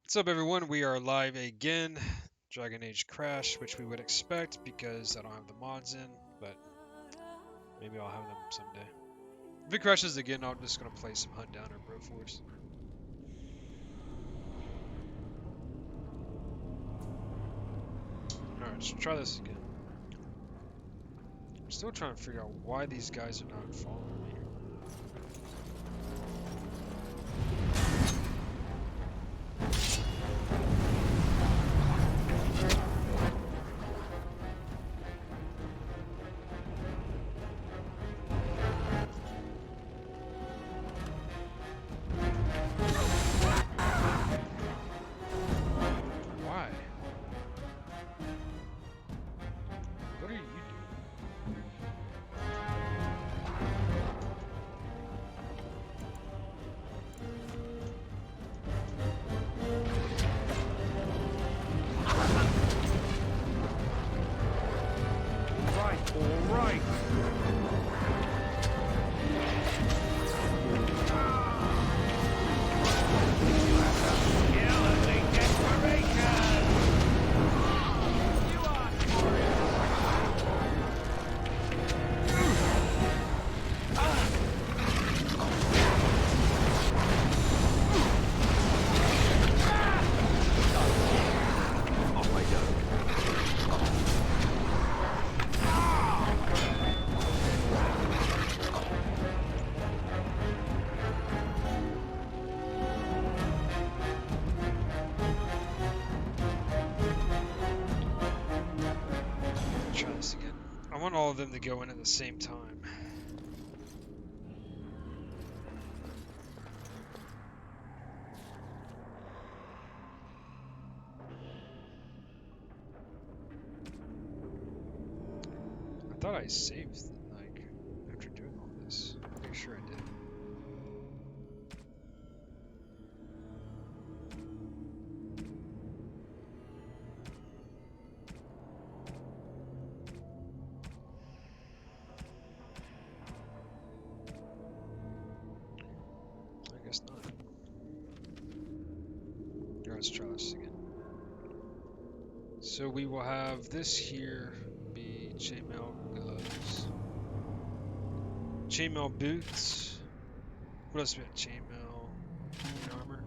What's up, everyone? We are live again. Dragon Age Crash, which we would expect because I don't have the mods in, but maybe I'll have them someday. If it crashes again, I'm just gonna play some Hunt Down or Broforce. Alright, let's try this again. I'm still trying to figure out why these guys are not following me. Why? What are you doing? All right. Try this again. I want all of them to go in at the same time. I thought I saved, like, after doing all this. I'm pretty sure I did. I guess not. Alright, let's try this again. So we will have this here be chainmail gloves. Chainmail boots. What else we got? Chainmail armor.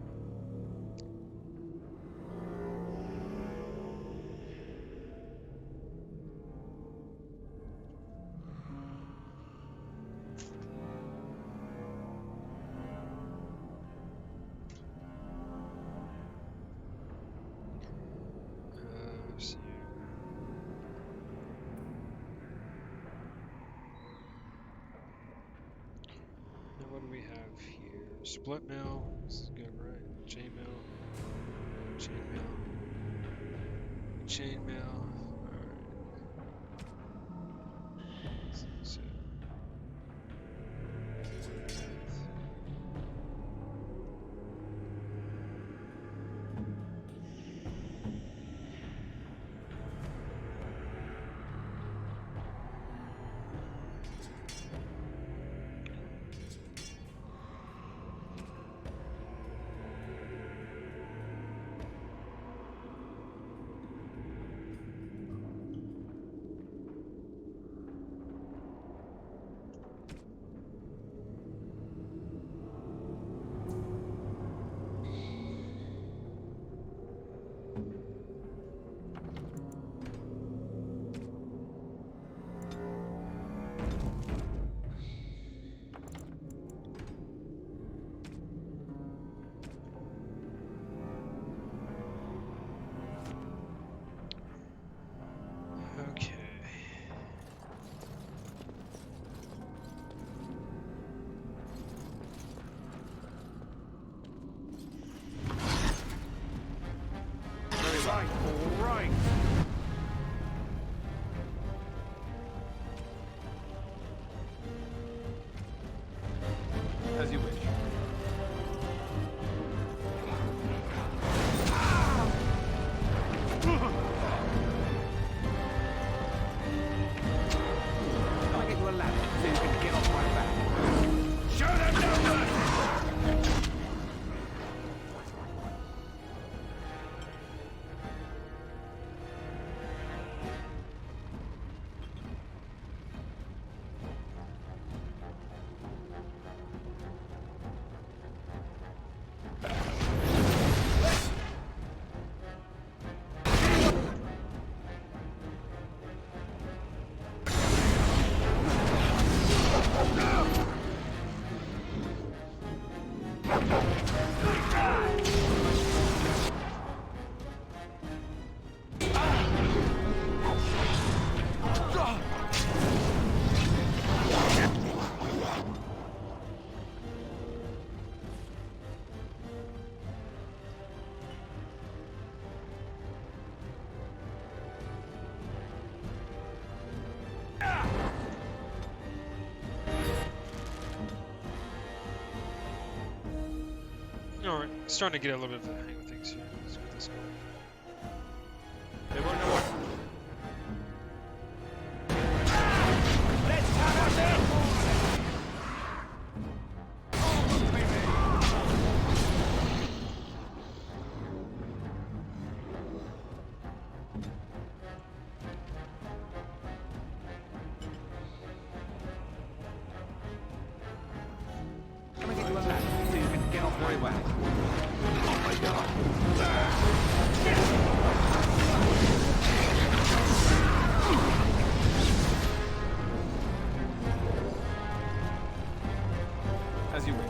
Let's see. Now what do we have here? Split mail. This is good, right? Chainmail. Chainmail. Chainmail. Alright. So. Okay. starting to get a little bit of the hang of things here. Let's get this going. They won't know what. Come and get you a ladder so you can get off my wagon. Oh my god. As you wish.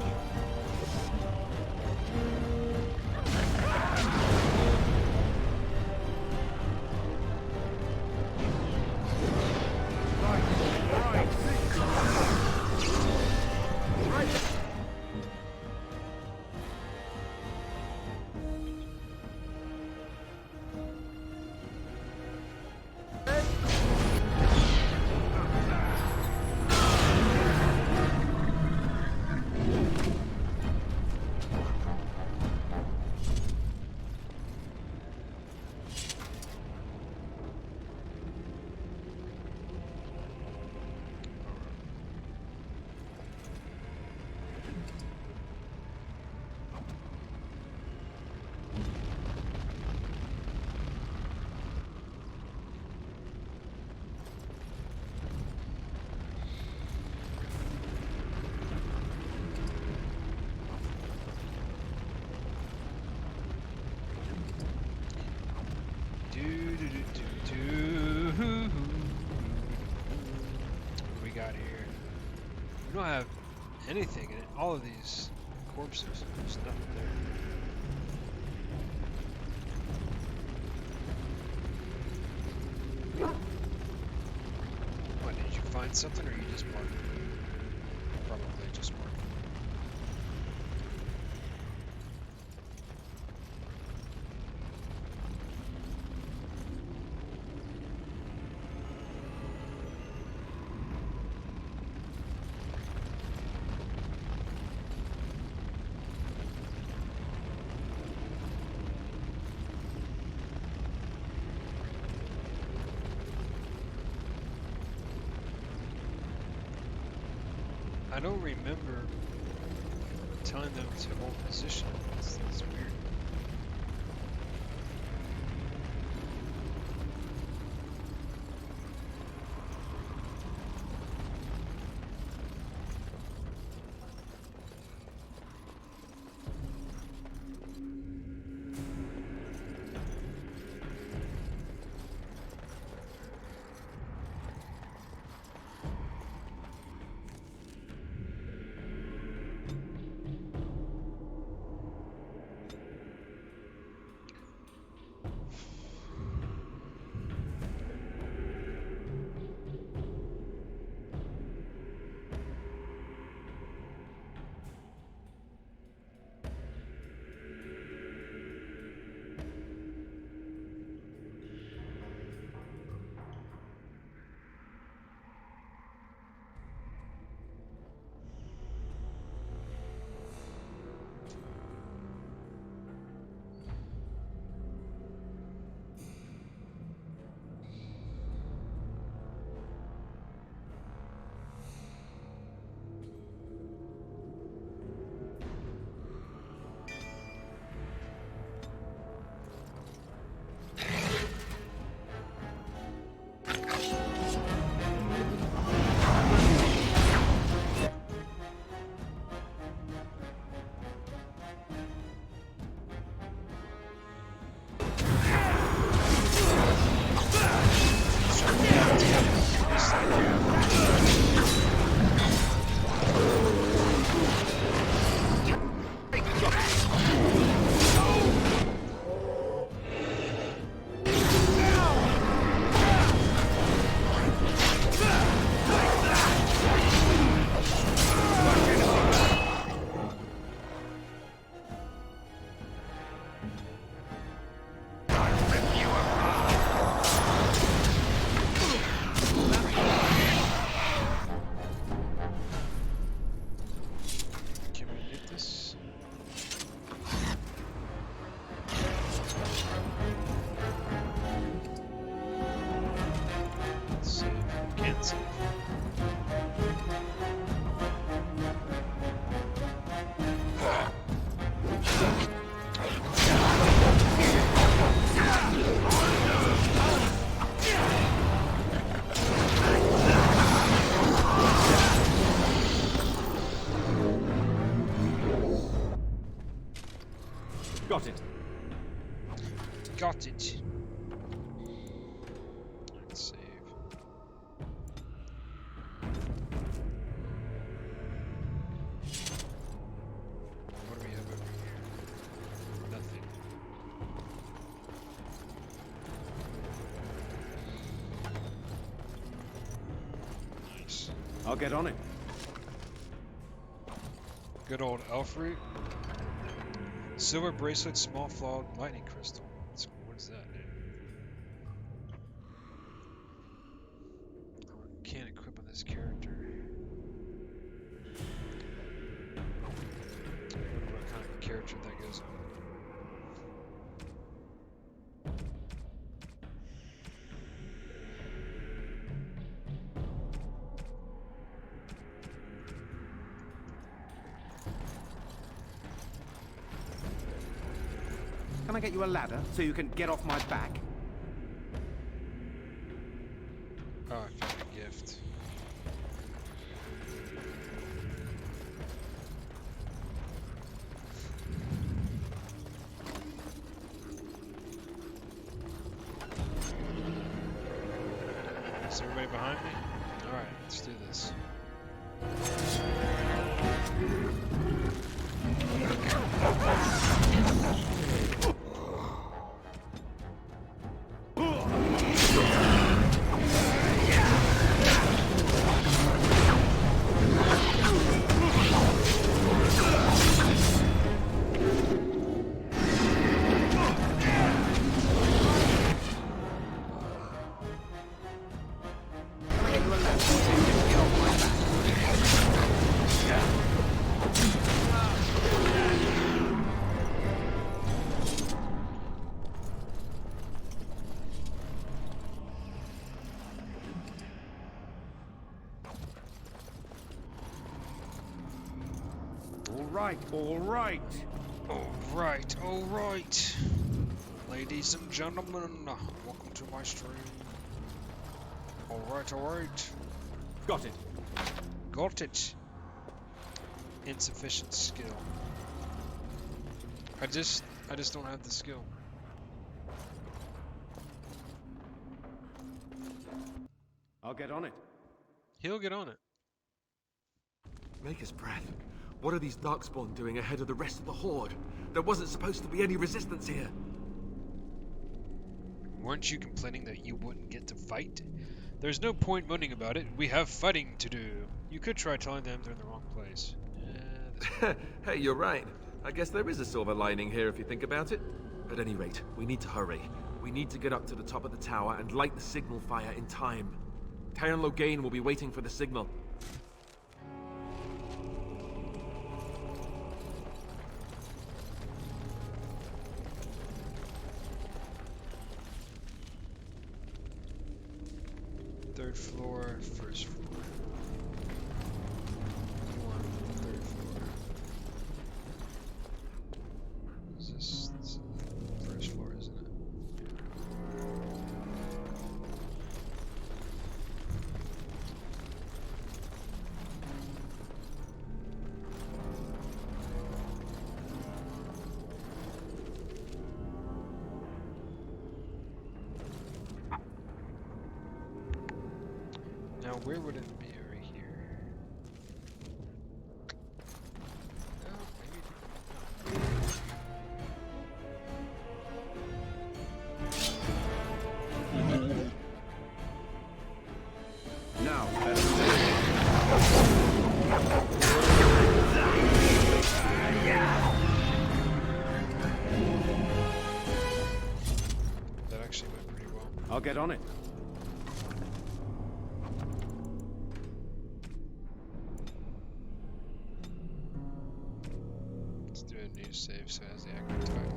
What do we got here? We don't have anything in it. All of these corpses. There's nothing there. What, did you find something or you just marked it? Probably just marked it. I don't remember telling them to hold position. That's weird. Got it. Got it. Let's save. What do we have over here? Nothing. Nice. I'll get on it. Good old elf root. Silver bracelet, small flawed lightning crystal. What is that, dude? Oh, can't equip on this character. I wonder what kind of a character that goes on. Can I get you a ladder so you can get off my back? Oh, I found a gift. Is everybody behind me? Alright, let's do this. All right. All right. Ladies and gentlemen, welcome to my stream. All right. Got it. Got it. Insufficient skill. I just don't have the skill. I'll get on it. He'll get on it. Maker's breath. What are these Darkspawn doing ahead of the rest of the Horde? There wasn't supposed to be any resistance here. Weren't you complaining that you wouldn't get to fight? There's no point moaning about it. We have fighting to do. You could try telling them they're in the wrong place. Hey, you're right. I guess there is a silver lining here if you think about it. At any rate, we need to hurry. We need to get up to the top of the tower and light the signal fire in time. Tyron Loghain will be waiting for the signal. Third floor, first floor. You want third floor. Is this first floor, isn't it? Now, where would it be right here? Oh, maybe. Now, That actually went pretty well. I'll get on it. Let's do a new save so it has the accurate title.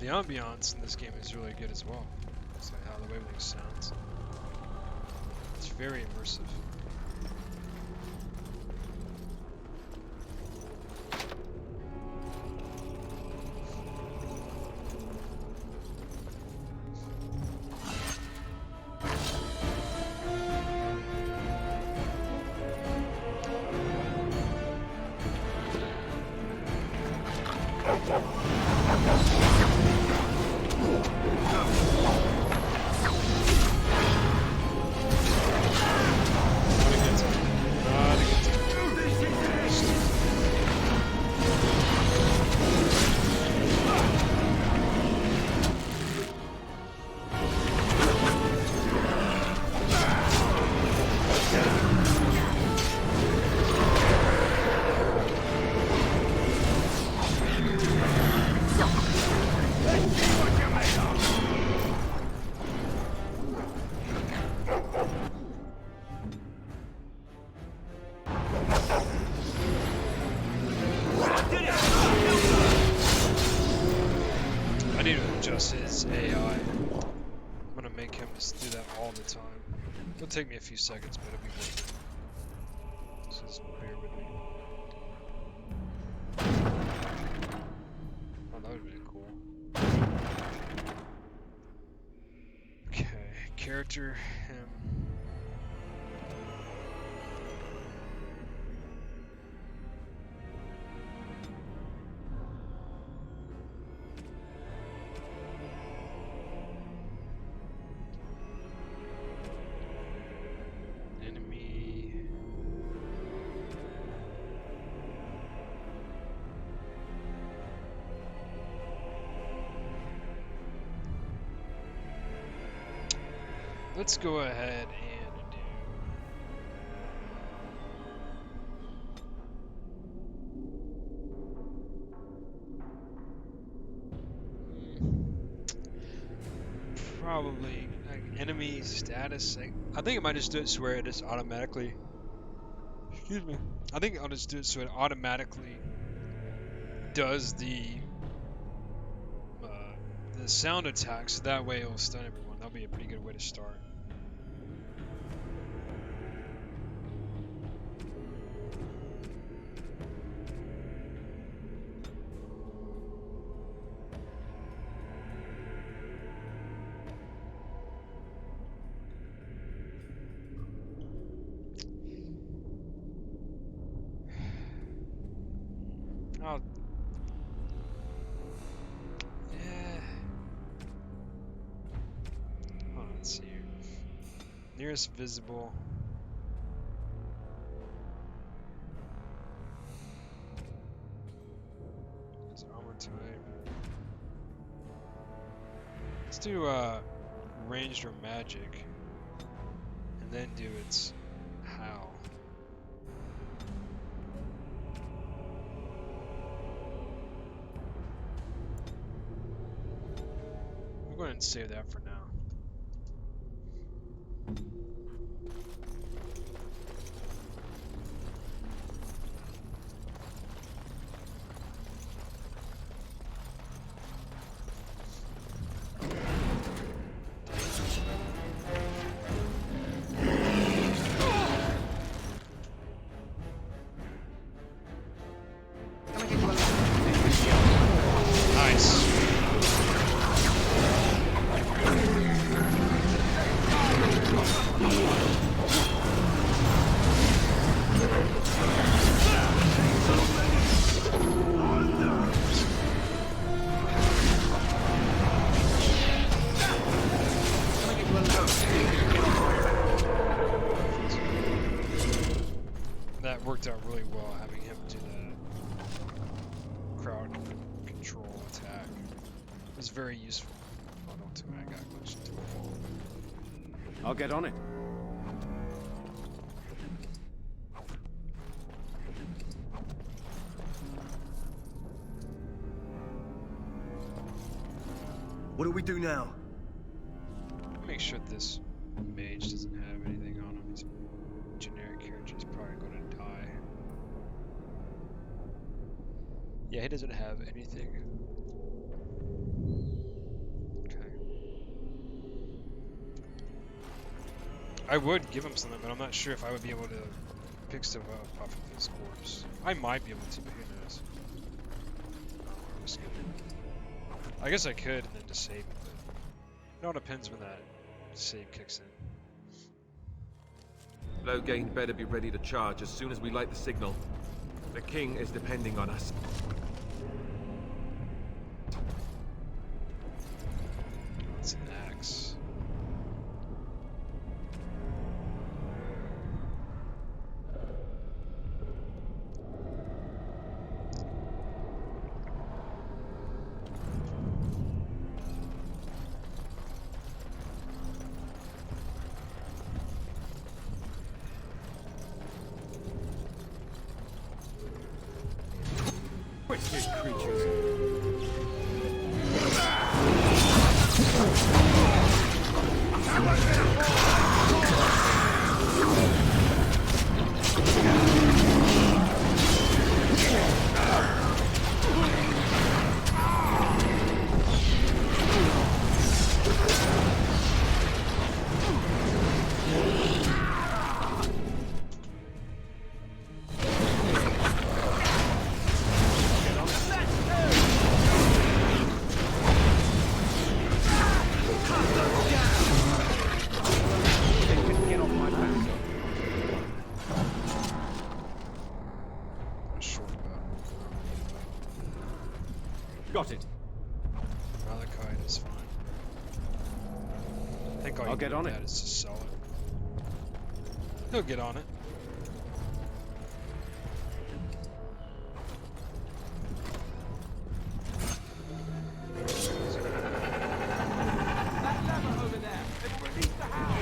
The ambiance in this game is really good as well. It's like how the wavelength sounds. It's very immersive. I need to adjust his AI. I'm gonna make him just do that all the time. It'll take me a few seconds, but it'll be worth it. So just bear with me. Oh, that would've been cool. Okay, character, him. Enemy. Let's go ahead and do. Probably like enemy status. I think I might just do it so where it just automatically. Excuse me. I think I'll just do it so it automatically does uh, the sound attacks. So that way it'll stun everyone. That'll be a pretty good way to start. Oh, yeah. Hold on, let's see here. Nearest visible. Is armor type. Let's do ranged or magic, and then do its how. We'll go ahead and save that for now. Nice. That worked out really well, having him do the crowd control attack. It was very useful. Oh, don't tell me I got glitched into a wall. I'll get on it. What do we do now? Make sure this mage doesn't have anything on him. He's a generic character. He's probably going to die. Yeah, he doesn't have anything. I would give him something, but I'm not sure if I would be able to pick stuff up off of his corpse. I might be able to, but who knows? I guess I could and then just save it, but it all depends when that save kicks in. Loghain better be ready to charge as soon as we light the signal. The king is depending on us. It's an axe. Twisted creatures. Get off my back. A short bow. Got it. Malachite is fine. I think all I'll you get do on with it. that is just sell it. He'll get on it. That lever over there. It released the hound.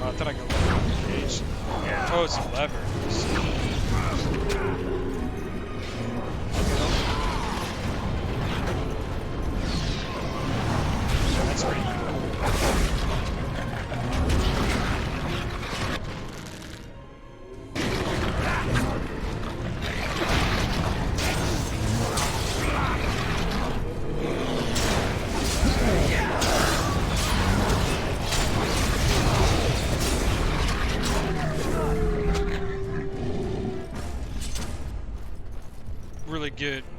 Oh, I thought I could lever the cage. Oh, it's a lever. That's pretty cool.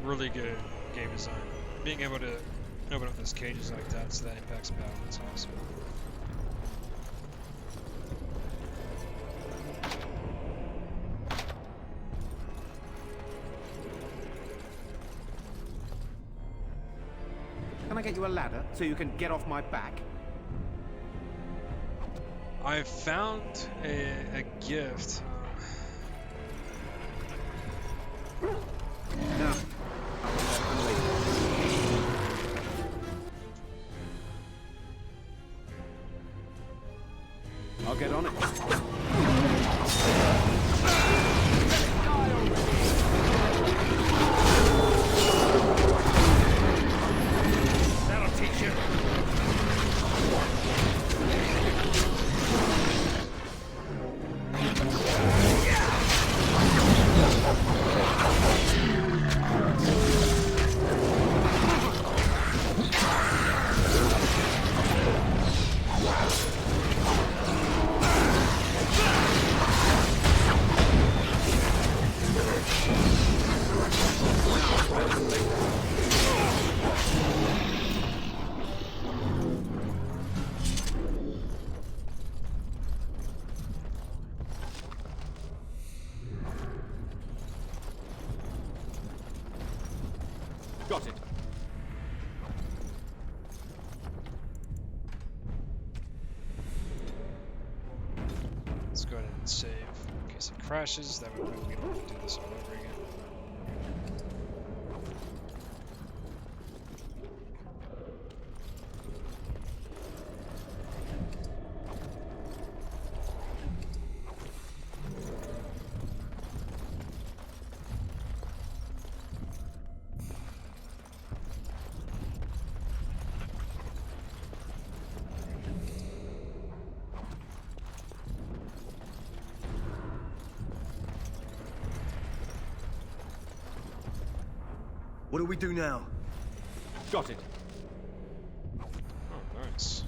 Really good game design. Being able to open up those cages like that so that impacts battle, that's awesome. Can I get you a ladder so you can get off my back? I've found a gift. No. I'll get on it. That'll teach you. Got it. Let's go ahead and save in case it crashes. That way we don't have to do this all over again. What do we do now? Got it. Oh, nice.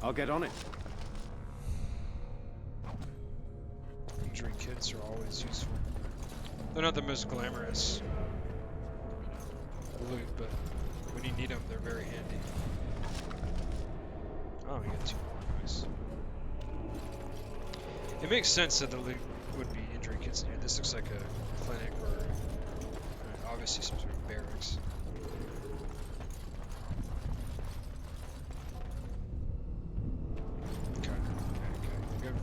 I'll get on it. Injury kits are always useful. They're not the most glamorous loot, but when you need them, they're very handy. Oh, we got 2 more. Nice. It makes sense that the loot would be injury kits in here. This looks like a clinic or obviously some sort of barracks. Okay. Good.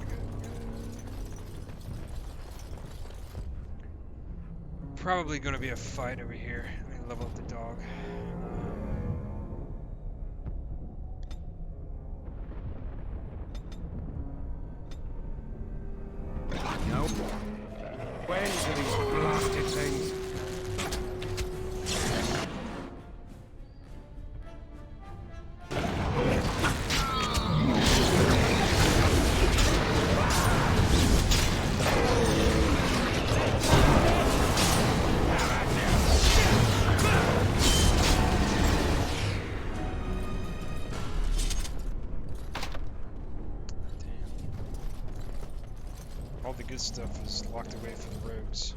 Probably going to be a fight over here. Let me level up the dog. No. When do these blasted things? All the good stuff is locked away for the rogues.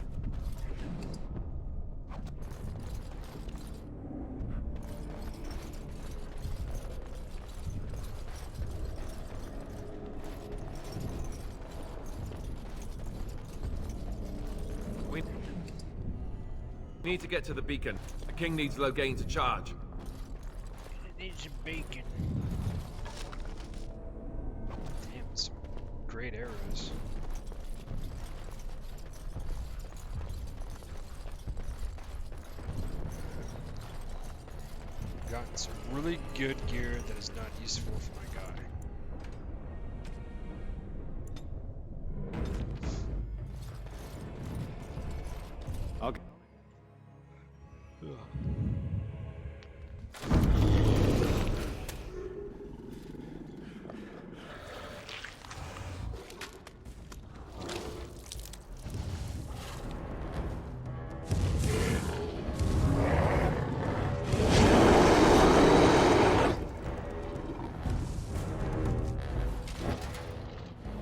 We need to get to the beacon. The king needs Loghain to charge. It needs some bacon. Damn, some great arrows. Gotten some really good gear that is not useful for my guy. I'll get...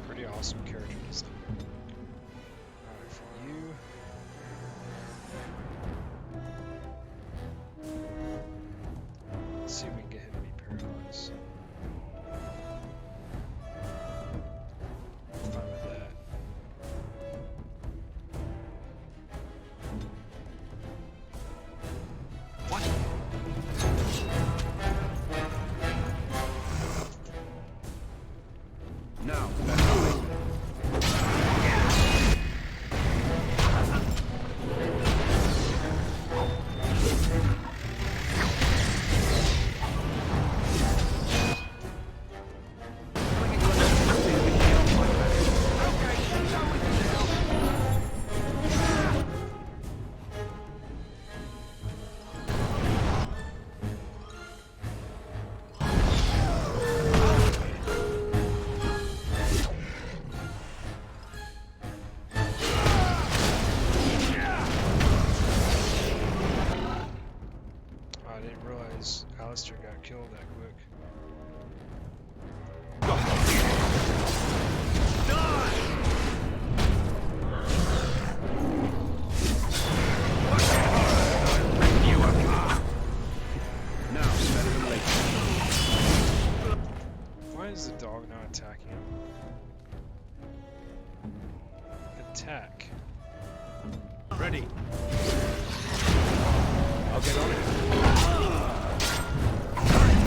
Pretty awesome character design. Alright, for you. Let's see if we can get him to be paralyzed. I'm fine with that. Now, let's go. I didn't realize Alistair got killed that quick. Now, better than late. Why is the dog not attacking him? Attack. Ready. I'll get on it.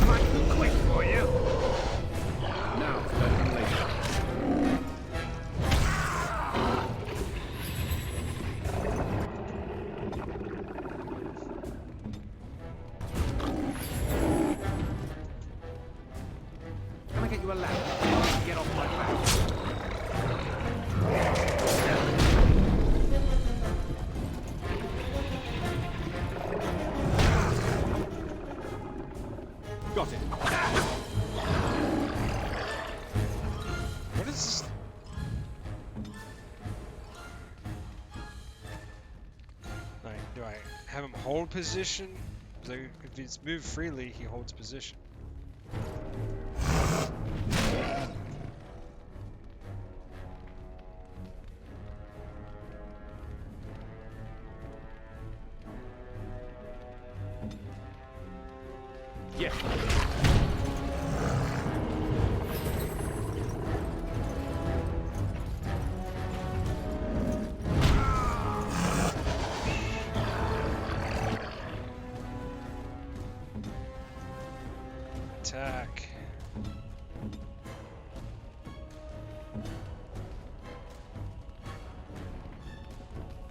Might be quick for you. Now, better than late. Can I get you a lamp? Get off my back. Got it. What is this? Like, do I have him hold position? Like, if he's moved freely, he holds position. Yeah. Attack.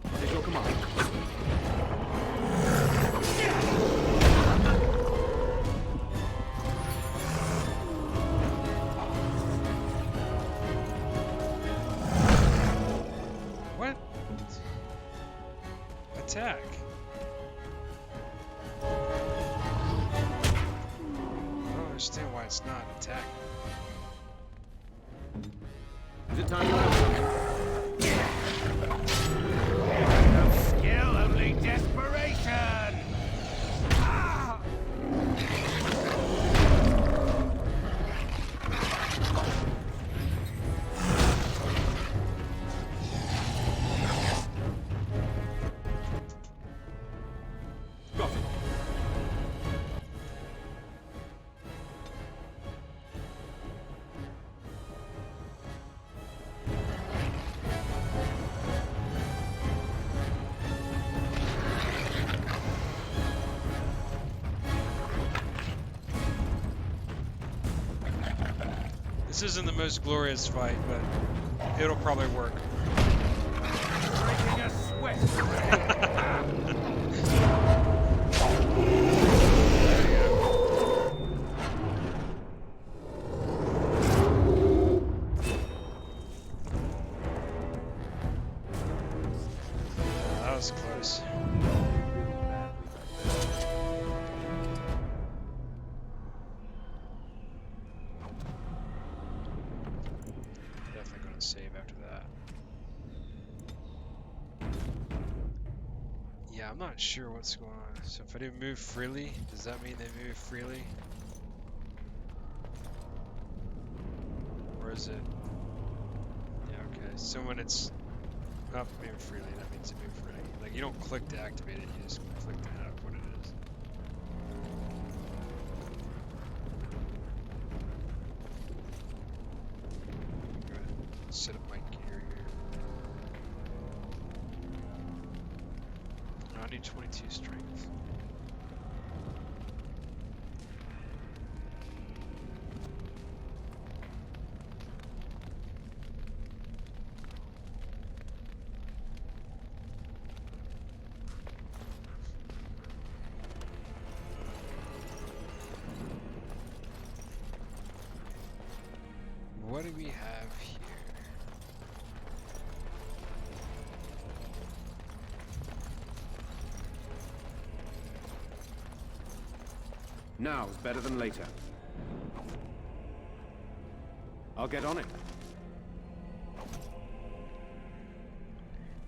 At your command. What? Attack. I don't understand why it's not attack. Is it time to Skill only desperation! Ah! Got it. This isn't the most glorious fight, but it'll probably work. Breaking a sweat! That was close. Definitely gonna save after that. Yeah, I'm not sure what's going on. So if I do move freely, does that mean they move freely? Or is it? Yeah, okay. So when it's up move freely, that means it move freely. Like you don't click to activate it, you just click to have what it is. Go ahead. Set up my gear here. No, I need 22 strength. What do we have here? Now is better than later. I'll get on it.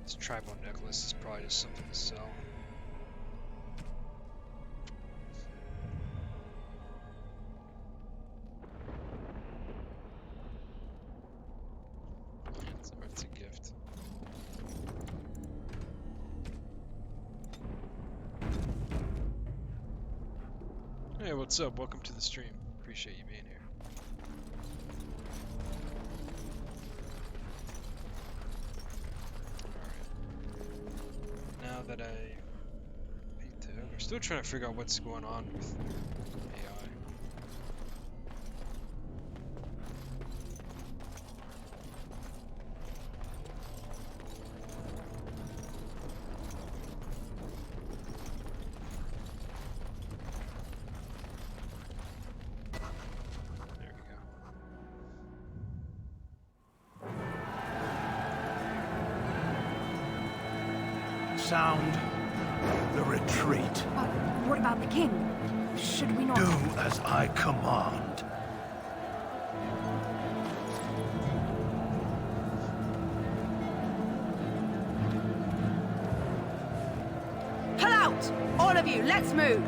This tribal necklace is probably just something to sell. It's a gift. Hey, what's up? Welcome to the stream. Appreciate you being here. Alright. Now that I beat the ogre, still trying to figure out what's going on with AI. There we go. sound the retreat. But what about the king? Should we not... Do as I command. Pull out! All of you, let's move!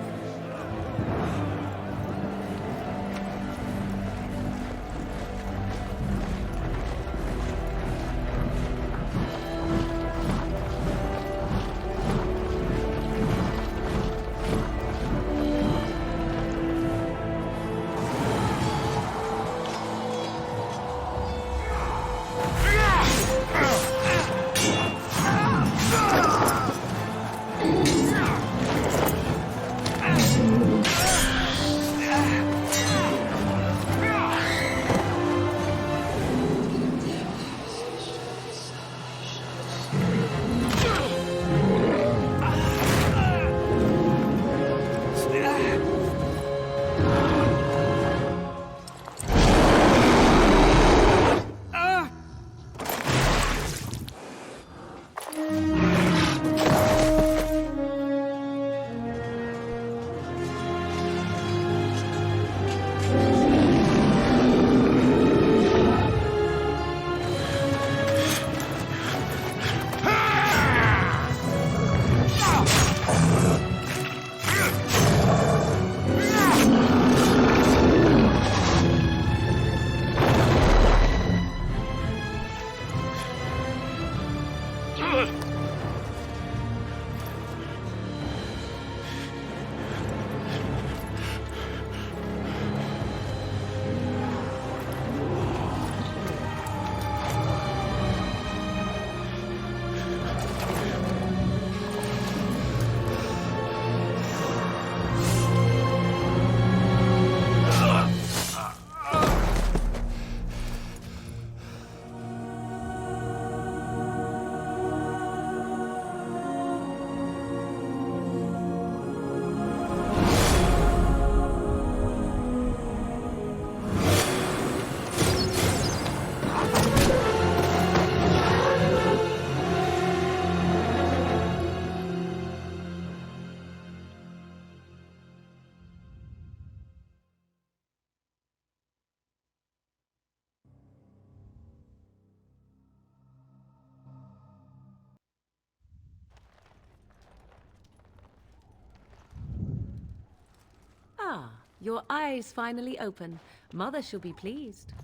Ah, your eyes finally open. Mother shall be pleased.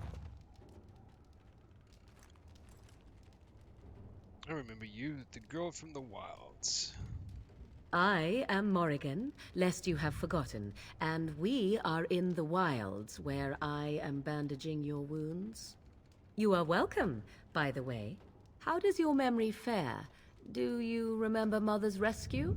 I remember you, the girl from the wilds. I am Morrigan, lest you have forgotten, and we are in the wilds, where I am bandaging your wounds. You are welcome, by the way. How does your memory fare? Do you remember Mother's rescue?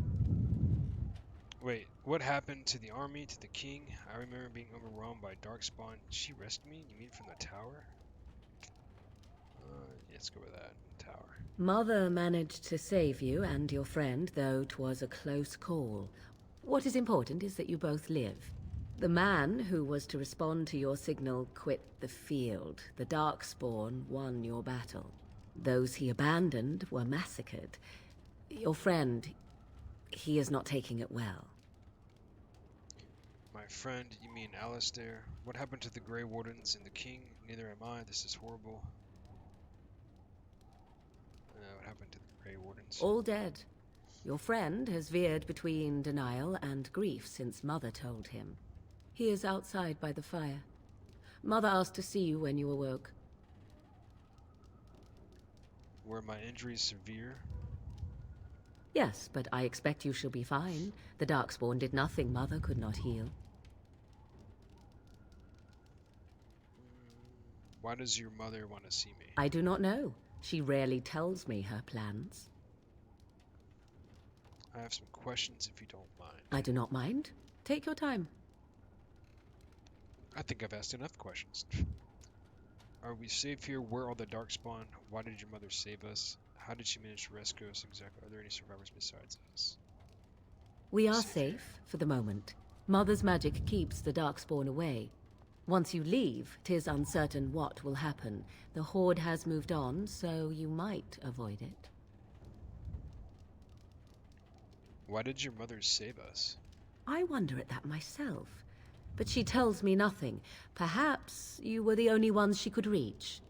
Wait, what happened to the army, to the king? I remember being overwhelmed by Darkspawn. Did she rescue me? You mean from the tower? Let's go with that. Tower. Mother managed to save you and your friend, though 'twas a close call. What is important is that you both live. The man who was to respond to your signal quit the field. The Darkspawn won your battle. Those he abandoned were massacred. Your friend, he is not taking it well. My friend, you mean Alistair? What happened to the Grey Wardens and the king? Neither am I. This is horrible. What happened to the Grey Wardens? All dead. Your friend has veered between denial and grief since Mother told him. He is outside by the fire. Mother asked to see you when you awoke. Were my injuries severe? Yes, but I expect you shall be fine. The Darkspawn did nothing Mother could not heal. Why does your mother want to see me? I do not know. She rarely tells me her plans. I have some questions if you don't mind. I do not mind. Take your time. I think I've asked enough questions. Are we safe here? Where are the Darkspawn? Why did your mother save us? How did she manage to rescue us exactly? Are there any survivors besides us? We are safe for the moment. Mother's magic keeps the Darkspawn away. Once you leave, 'tis uncertain what will happen. The Horde has moved on, so you might avoid it. Why did your mother save us? I wonder at that myself. But she tells me nothing. Perhaps you were the only ones she could reach.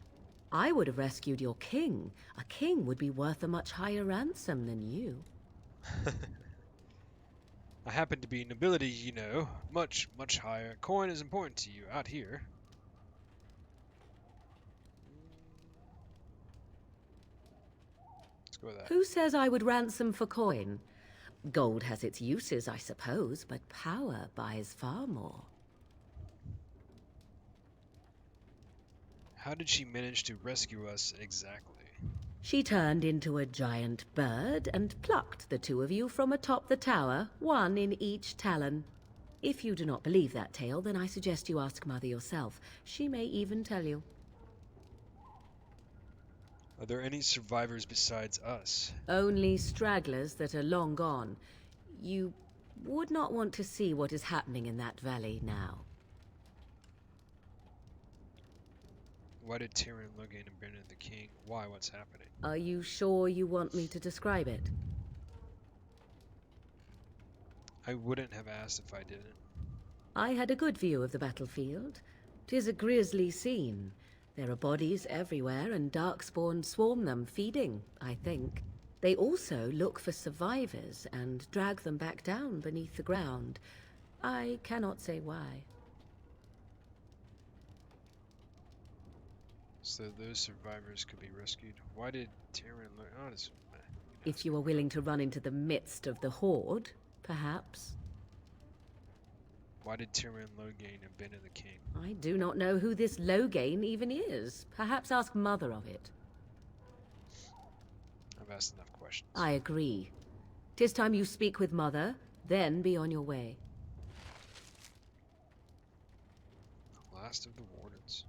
I would have rescued your king. A king would be worth a much higher ransom than you. I happen to be nobility, you know. Much, much higher. Coin is important to you out here. Let's go with that. Who says I would ransom for coin? Gold has its uses, I suppose, but power buys far more. How did she manage to rescue us exactly? She turned into a giant bird and plucked the two of you from atop the tower, one in each talon. If you do not believe that tale, then I suggest you ask Mother yourself. She may even tell you. Are there any survivors besides us? Only stragglers that are long gone. You would not want to see what is happening in that valley now. Why did Tyrion Logain abandon the king? Why? What's happening? Are you sure you want me to describe it? I wouldn't have asked if I didn't. I had a good view of the battlefield. 'Tis a grisly scene. There are bodies everywhere, and darkspawn swarm them, feeding, I think. They also look for survivors and drag them back down beneath the ground. I cannot say why. So those survivors could be rescued. Why did Tyrion look? Oh, it's... If you are willing to run into the midst of the horde, perhaps. Why did Tyrion Logain abandon the king? I do not know who this Logain even is. Perhaps ask Mother of it. I've asked enough questions. I agree. 'Tis time you speak with Mother, then be on your way. Last of the wardens.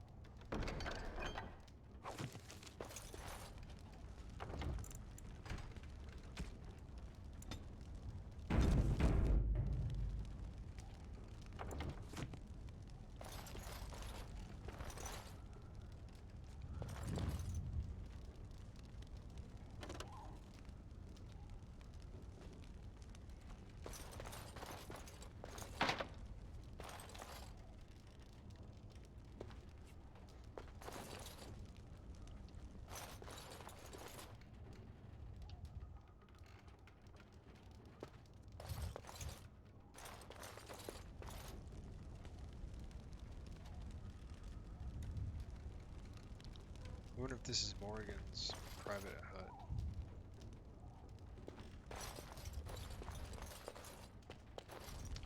I wonder if this is Morgan's private hut.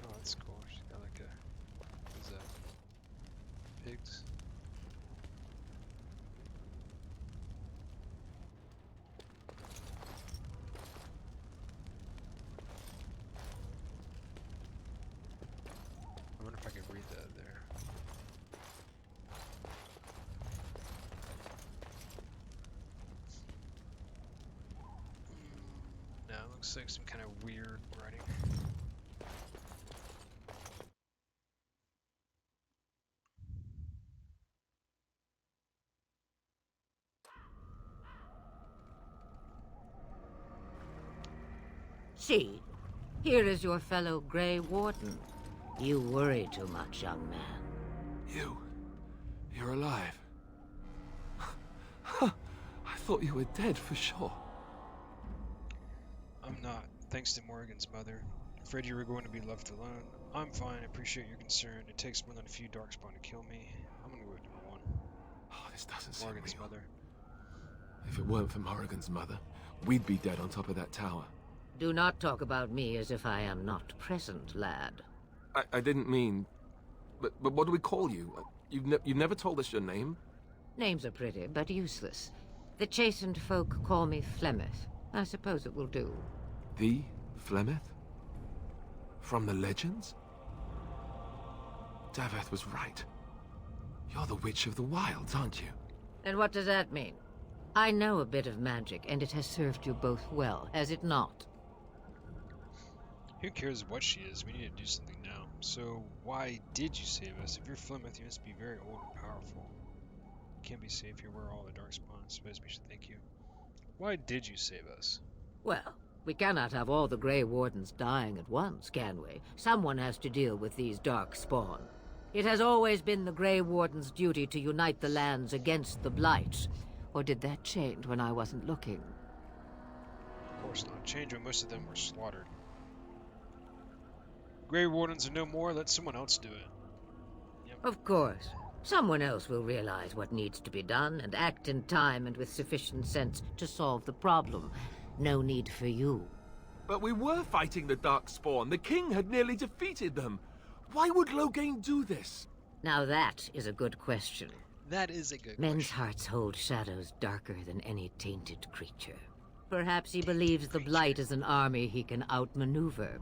Oh, that's cool. She's got like a... What is that? Pigs? I wonder if I can read that there. No, it looks like some kind of weird writing. See, here is your fellow Grey Warden. You worry too much, young man. You're alive. I thought you were dead for sure. I'm not, thanks to Morgan's mother. Afraid you were going to be left alone. I'm fine, I appreciate your concern. It takes more than a few darkspawn to kill me. I'm gonna go with number one. Oh, this doesn't seem Morgan's real. mother. If it weren't for Morrigan's mother, we'd be dead on top of that tower. Do not talk about me as if I am not present, lad. I didn't mean... But what do we call you? You've never told us your name? Names are pretty, but useless. The chastened folk call me Flemeth. I suppose it will do. The Flemeth? From the legends? Daveth was right. You're the Witch of the Wilds, aren't you? And what does that mean? I know a bit of magic, and it has served you both well, has it not? Who cares what she is? We need to do something now. So, why did you save us? If you're Flemeth, you must be very old and powerful. You can't be safe here where all the darkspawn. I suppose we should thank you. Why did you save us? Well, We cannot have all the Grey Wardens dying at once, can we? Someone has to deal with these dark spawn. It has always been the Grey Warden's duty to unite the lands against the Blight. Or did that change when I wasn't looking? Of course not. Change when most of them were slaughtered. Grey Wardens are no more, let someone else do it. Yep. Of course. Someone else will realize what needs to be done and act in time and with sufficient sense to solve the problem. No need for you. But we were fighting the Darkspawn. The king had nearly defeated them. Why would Loghain do this? Now that is a good question. That is a good Men's question. hearts hold shadows darker than any tainted creature. Perhaps he believes the Blight is an army he can outmaneuver.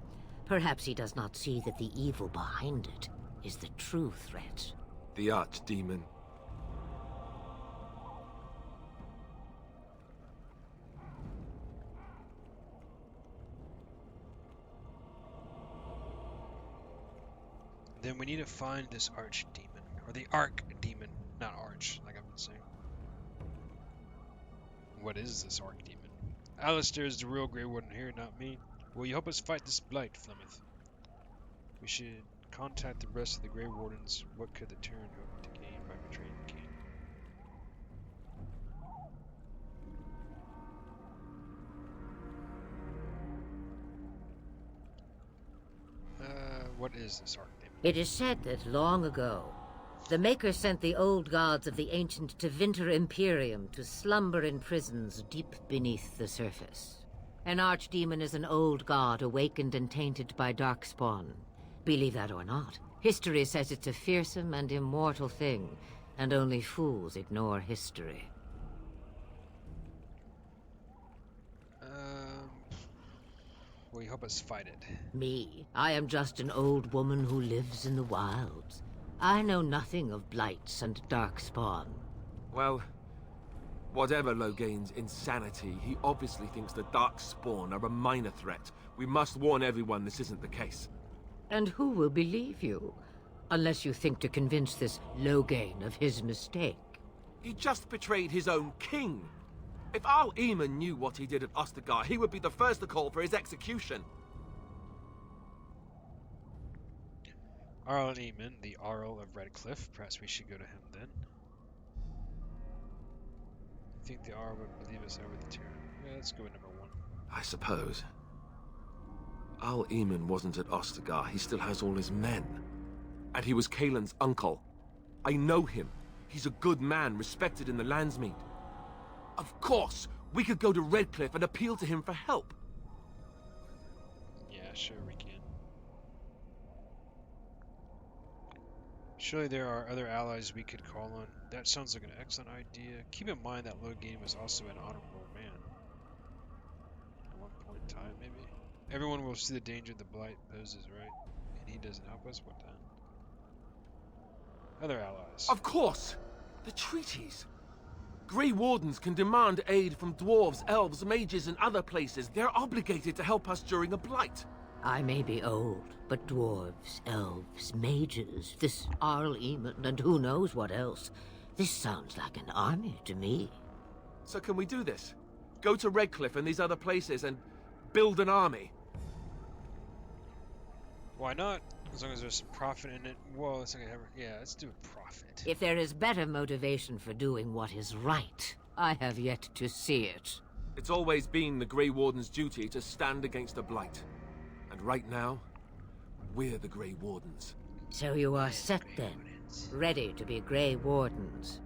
Perhaps he does not see that the evil behind it is the true threat. The Archdemon. Then we need to find this Archdemon. Or the Archdemon. Not Arch, like I've been saying. What is this Archdemon? Alistair is the real Grey Warden here, not me. Will you help us fight this Blight, Flemeth? We should contact the rest of the Grey Wardens. What could the Terran hope to gain by betraying the king? What is this Archdemon? It is said that long ago, the Maker sent the old gods of the ancient to Winter Imperium to slumber in prisons deep beneath the surface. An Archdemon is an old god awakened and tainted by Darkspawn. Believe that or not, history says it's a fearsome and immortal thing, and only fools ignore history. Will you help us fight it? Me? I am just an old woman who lives in the wilds. I know nothing of blights and darkspawn. Well, whatever Loghain's insanity, he obviously thinks the Darkspawn are a minor threat. We must warn everyone this isn't the case. And who will believe you? Unless you think to convince this Loghain of his mistake. He just betrayed his own king. If Arl Eamon knew what he did at Ostagar, he would be the first to call for his execution. Arl Eamon, the Arl of Redcliffe. Perhaps we should go to him then. I think the Arl would believe us over the Terran. Yeah, let's go with number 1. I suppose. Arl Eamon wasn't at Ostagar. He still has all his men. And he was Kaelin's uncle. I know him. He's a good man, respected in the Landsmeet. Of course, we could go to Redcliffe and appeal to him for help. Yeah, sure we can. Surely there are other allies we could call on. That sounds like an excellent idea. Keep in mind that Loghain was also an honorable man. At one point in time, maybe. Everyone will see the danger the Blight poses, right? And he doesn't help us? What then? Other allies. Of course! The treaties! Grey Wardens can demand aid from dwarves, elves, mages, and other places. They're obligated to help us during a blight. I may be old, but dwarves, elves, mages, this Arl Eamon, and who knows what else. This sounds like an army to me. So can we do this? Go to Redcliffe and these other places and build an army? Why not? As long as there's some profit in it. Well, let's not ever. Yeah, let's do a profit. If there is better motivation for doing what is right, I have yet to see it. It's always been the Grey Warden's duty to stand against a blight. And right now, we're the Grey Wardens. So you are set then, ready to be Grey Wardens.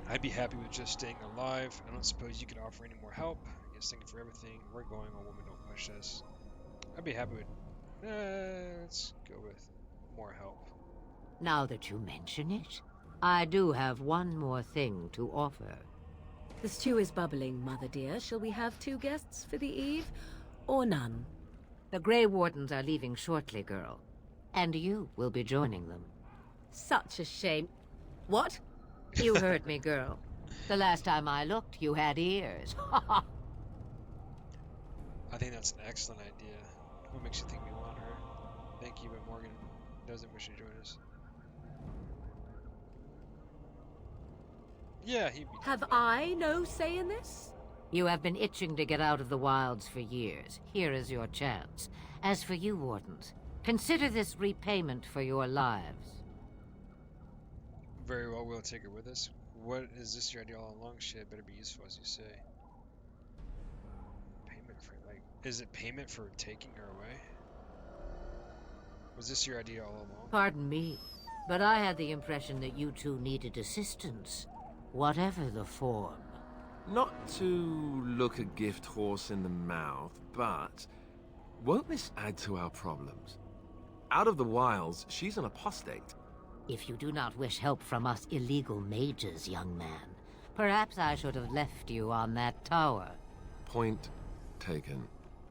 I'd be happy with just staying alive. I don't suppose you could offer any more help. I guess thank you for everything. We're going on women don't push us. I'd be happy with... let's go with more help. Now that you mention it, I do have one more thing to offer. The stew is bubbling, Mother dear. Shall we have 2 guests for the eve, or none? The Grey Wardens are leaving shortly, girl. And you will be joining them. Such a shame. What? You heard me, girl. The last time I looked, you had ears. I think that's an excellent idea. What makes you think we want her? Thank you, but Morgan doesn't wish to join us. Yeah, he'd be. Have I no say in this? You have been itching to get out of the wilds for years. Here is your chance. As for you, Wardens, consider this repayment for your lives. Very well, we'll take it with us. What is this your idea all along? Shit, better be useful as you say. Payment for, like, is it payment for taking her away? Was this your idea all along? Pardon me, but I had the impression that you two needed assistance, whatever the form. Not to look a gift horse in the mouth, but won't this add to our problems? Out of the wilds, she's an apostate. If you do not wish help from us illegal mages, young man, perhaps I should have left you on that tower. Point taken.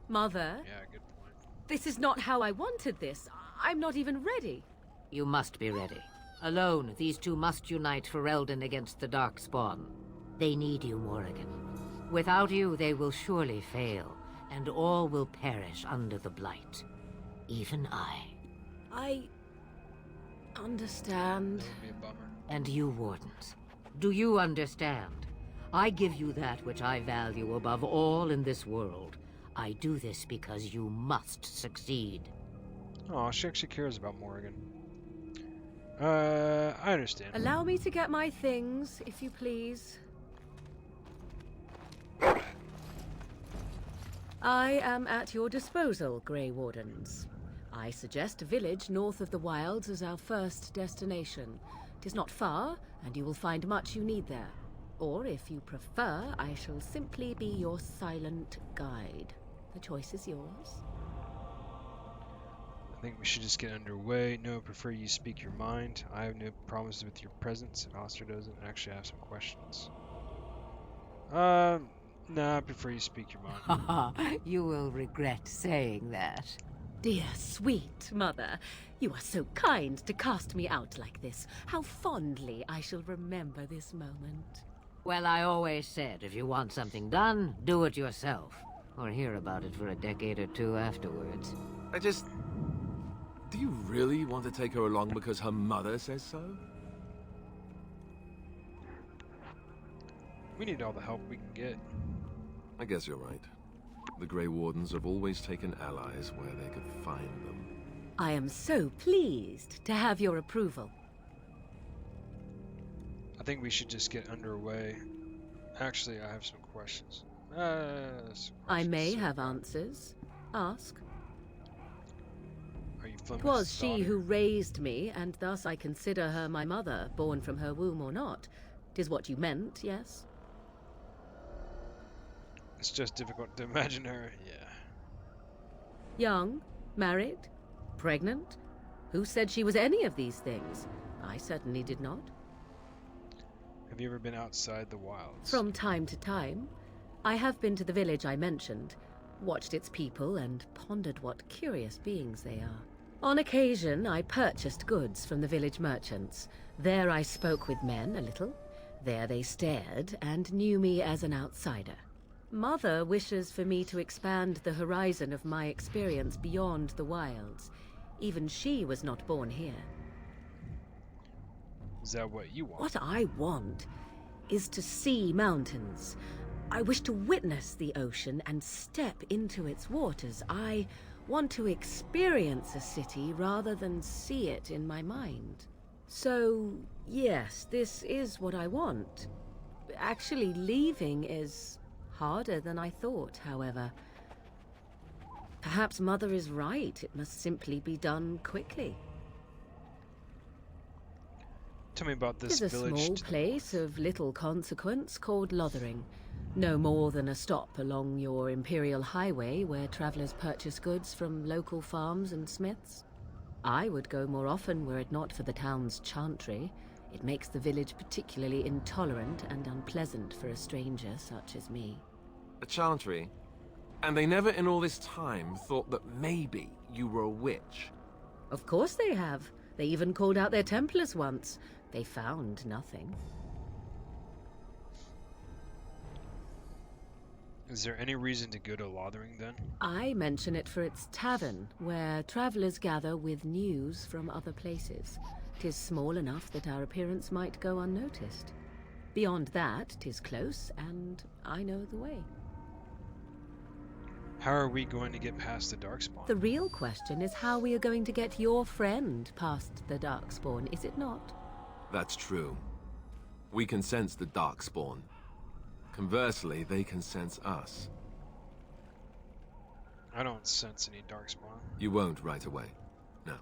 Mother, Yeah, good point. this is not how I wanted this. I'm not even ready. You must be ready. Alone, these two must unite for Eldon against the Darkspawn. They need you, Morrigan. Without you, they will surely fail, and all will perish under the Blight. Even I. I understand. That would be a bummer. And you, Wardens. Do you understand? I give you that which I value above all in this world. I do this because you must succeed. Oh, she actually cares about Morrigan. I understand. Allow me to get my things, if you please. I am at your disposal, Grey Wardens. I suggest a village north of the wilds as our first destination. 'Tis not far, and you will find much you need there. Or, if you prefer, I shall simply be your silent guide. The choice is yours. I think we should just get underway. No, I prefer you speak your mind. I have no problems with your presence. If Alistair doesn't, actually I have some questions. Nah, I prefer you speak your mind. You will regret saying that. Dear, sweet mother, you are so kind to cast me out like this. How fondly I shall remember this moment. Well, I always said, if you want something done, do it yourself. Or hear about it for a decade or two afterwards. Do you really want to take her along because her mother says so? We need all the help we can get. I guess you're right. The Grey Wardens have always taken allies where they could find them. I am so pleased to have your approval. I think we should just get underway. Actually, I have some questions. I may have answers. Ask. Are you It Fleming's was she daughter? who raised me, and thus I consider her my mother, born from her womb or not. 'Tis what you meant, yes? It's just difficult to imagine her. Yeah. Young? Married? Pregnant? Who said she was any of these things? I certainly did not. Have you ever been outside the wilds? From time to time. I have been to the village I mentioned, watched its people, and pondered what curious beings they are. On occasion, I purchased goods from the village merchants. There I spoke with men a little. There they stared and knew me as an outsider. Mother wishes for me to expand the horizon of my experience beyond the wilds. Even she was not born here. Is that what you want? What I want is to see mountains. I wish to witness the ocean and step into its waters. I want to experience a city rather than see it in my mind. So, yes, this is what I want. Actually, leaving is harder than I thought, however. Perhaps Mother is right. It must simply be done quickly. Tell me about this It is a village. small place of little consequence called Lothering. No more than a stop along your Imperial highway where travelers purchase goods from local farms and smiths. I would go more often were it not for the town's chantry. It makes the village particularly intolerant and unpleasant for a stranger such as me. A chantry? And they never in all this time thought that maybe you were a witch? Of course they have. They even called out their Templars once. They found nothing. Is there any reason to go to Lothering then? I mention it for its tavern, where travelers gather with news from other places. 'Tis small enough that our appearance might go unnoticed. Beyond that, 'tis close, and I know the way. How are we going to get past the Darkspawn? The real question is how we are going to get your friend past the Darkspawn, is it not? That's true. We can sense the Darkspawn. Conversely, they can sense us. I don't sense any Darkspawn. You won't right away. No.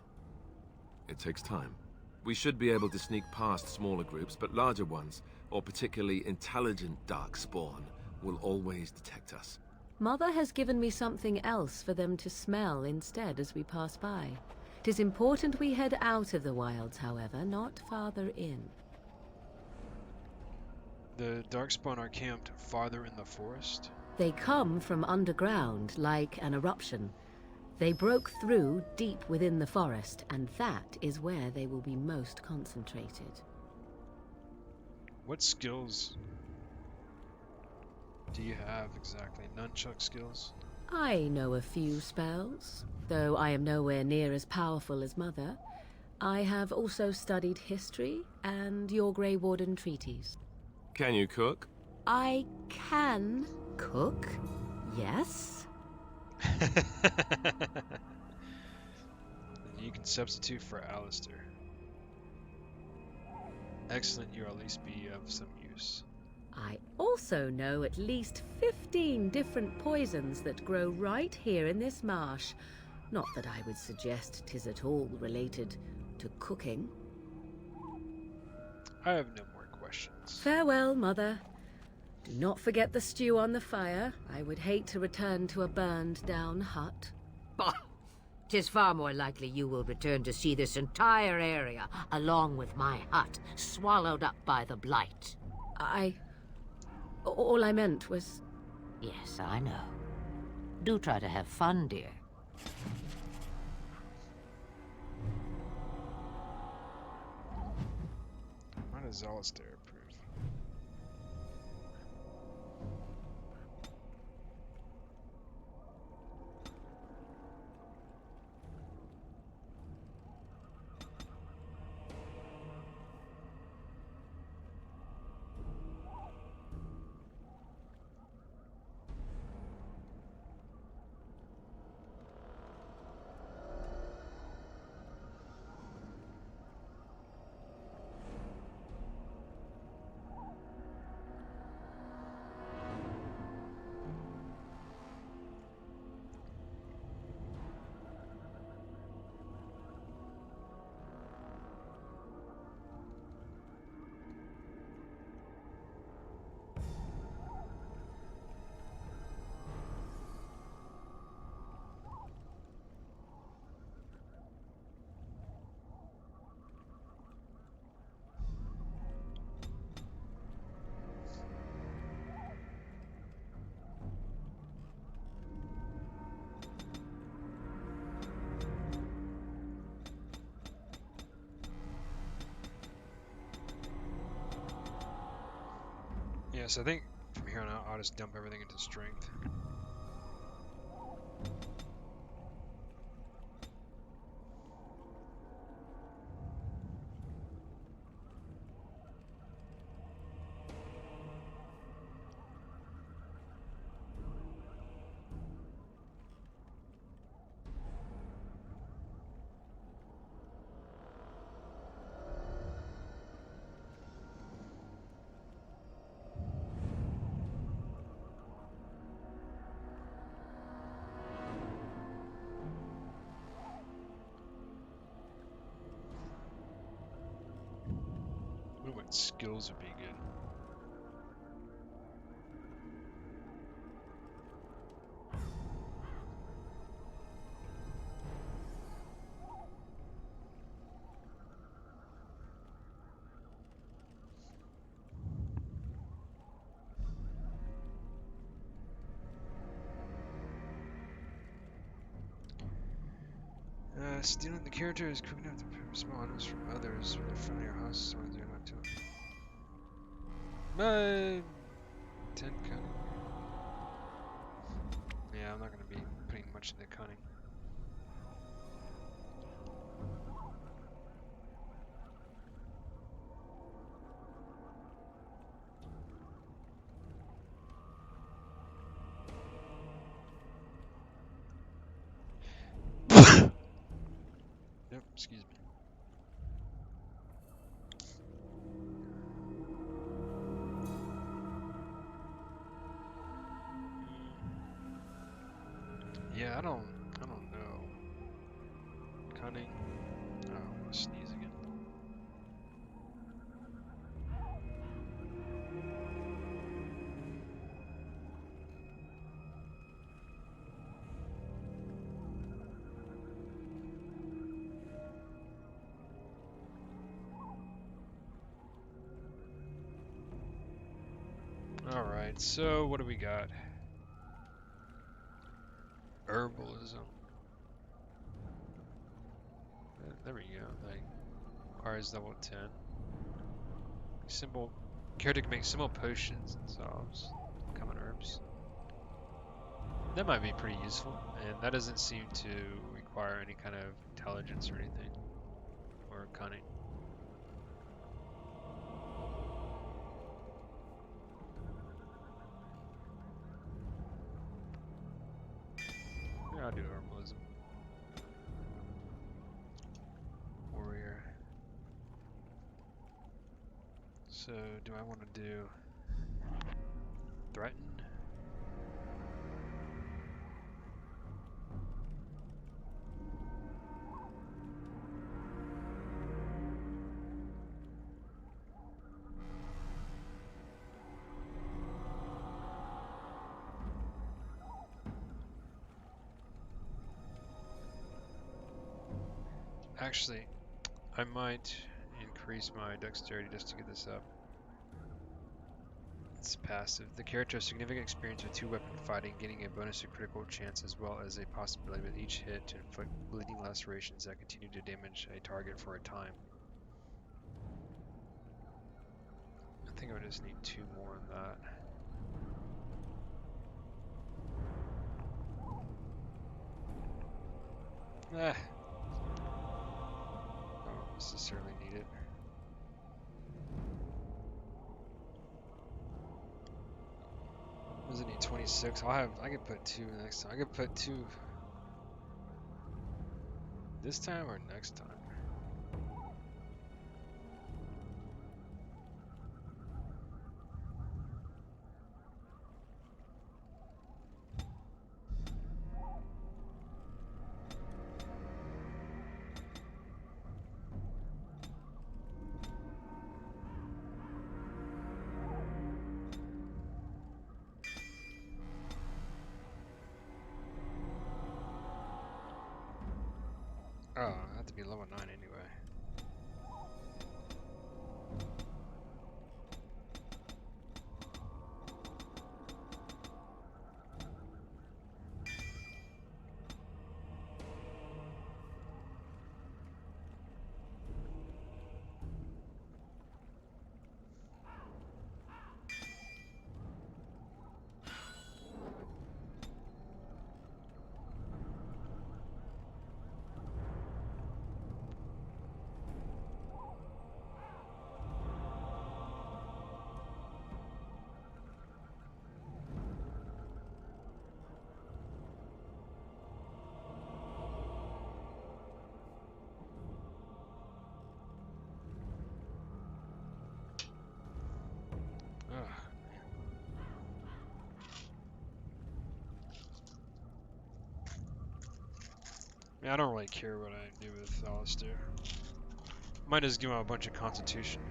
It takes time. We should be able to sneak past smaller groups, but larger ones, or particularly intelligent Darkspawn, will always detect us. Mother has given me something else for them to smell instead as we pass by. 'Tis important we head out of the wilds, however, not farther in. The Darkspawn are camped farther in the forest. They come from underground, like an eruption. They broke through deep within the forest, and that is where they will be most concentrated. What skills do you have exactly? Nunchuck skills? I know a few spells, though I am nowhere near as powerful as Mother. I have also studied history and your Grey Warden treaties. Can you cook? I can cook, yes. And you can substitute for Alistair. Excellent, you'll at least be of some use. I also know at least 15 different poisons that grow right here in this marsh. Not that I would suggest 'tis at all related to cooking. I have no more questions. Farewell, Mother. Do not forget the stew on the fire. I would hate to return to a burned-down hut. Bah! 'Tis far more likely you will return to see this entire area, along with my hut, swallowed up by the blight. All I meant was... Yes, I know. Do try to have fun, dear. Why does Alistair approve? Yes, I think from here on out I'll just dump everything into strength. I wonder what skills would be good. Stealing the character is quick enough to respond from others with a friendlier house, so they're not too. 10 cunning. Yeah, I'm not going to be putting much into cunning. Excuse me. Yeah, I don't know. Cunning. Oh, I'm gonna sneeze again. Alright, so what do we got? Herbalism. There we go. That requires level 10. Simple. Character can make simple potions and salves. Common herbs. That might be pretty useful, and that doesn't seem to require any kind of intelligence or anything. Or cunning. Yeah, I'll do herbalism. Warrior. So, do I want to do threaten? Actually, I might increase my dexterity just to get this up. It's passive. The character has significant experience with two-weapon fighting, getting a bonus to critical chance as well as a possibility with each hit to inflict bleeding lacerations that continue to damage a target for a time. I think I would just need 2 more on that. I don't necessarily need it. Does it need 26? I could put 2 next time. I could put 2 this time or next time. Oh, I have to be level 9 anyway. Ugh. Yeah, I don't really care what I do with Alistair. Might just give him a bunch of constitution.